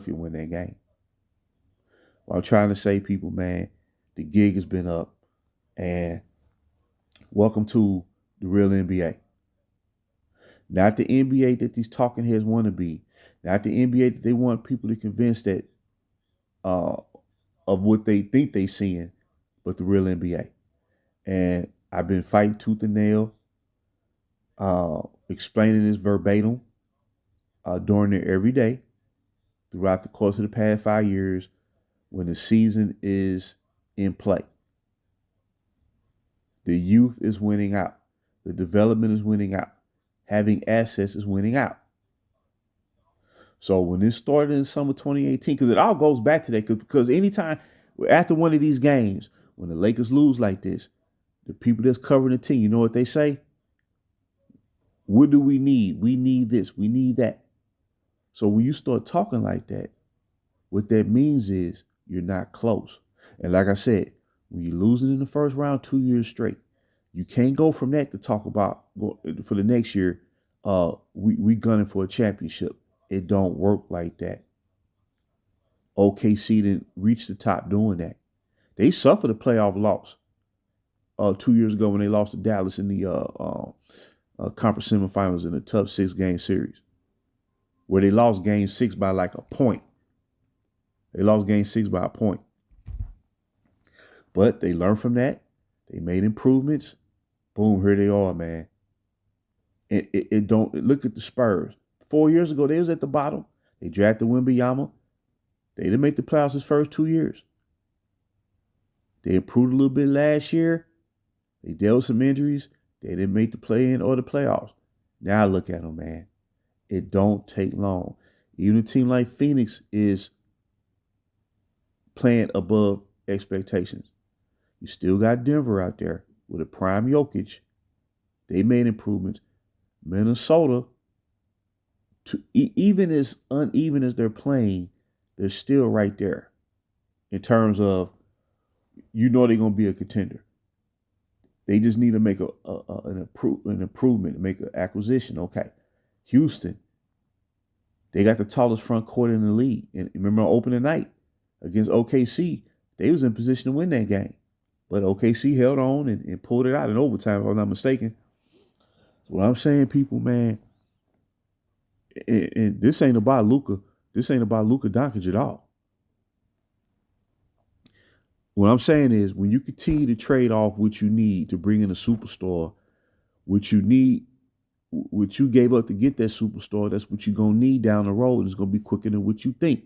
if you win that game. What I'm trying to say, people, man, the gig has been up, and welcome to the real NBA. Not the NBA that these talking heads want to be. Not the NBA that they want people to convince that uh, of what they think they seeing, but the real NBA. And I've been fighting tooth and nail, explaining this verbatim during there every day throughout the course of the past 5 years when the season is in play. The youth is winning out. The development is winning out. Having assets is winning out. So when this started in summer 2018, because it all goes back to that, because anytime after one of these games, when the Lakers lose like this, the people that's covering the team, you know what they say? What do we need? We need this. We need that. So when you start talking like that, what that means is you're not close. And like I said, when you're losing in the first round 2 years straight, you can't go from that to talk about for the next year. We gunning for a championship. It don't work like that. OKC didn't reach the top doing that. They suffered a playoff loss 2 years ago when they lost to Dallas in the conference semifinals in a tough 6-game series, where they lost game 6 by like a point. They lost game 6 by a point. But they learned from that. They made improvements. Boom, here they are, man. It don't look at the Spurs. 4 years ago, they was at the bottom. They drafted Wemby. They didn't make the playoffs his first 2 years. They improved a little bit last year. They dealt with some injuries. They didn't make the play-in or the playoffs. Now look at them, man. It don't take long. Even a team like Phoenix is playing above expectations. You still got Denver out there with a prime Jokic. They made improvements. Minnesota, even as uneven as they're playing, they're still right there in terms of, they're going to be a contender. They just need to make an improvement, make an acquisition. Okay. Houston, they got the tallest front court in the league. And remember on opening night against OKC, they was in position to win that game. But OKC held on and pulled it out in overtime, if I'm not mistaken. So what I'm saying, people, man, and this ain't about Luka. This ain't about Luka Doncic at all. What I'm saying is, when you continue to trade off what you need to bring in a superstar, what you need, what you gave up to get that superstar, that's what you're going to need down the road. It's going to be quicker than what you think.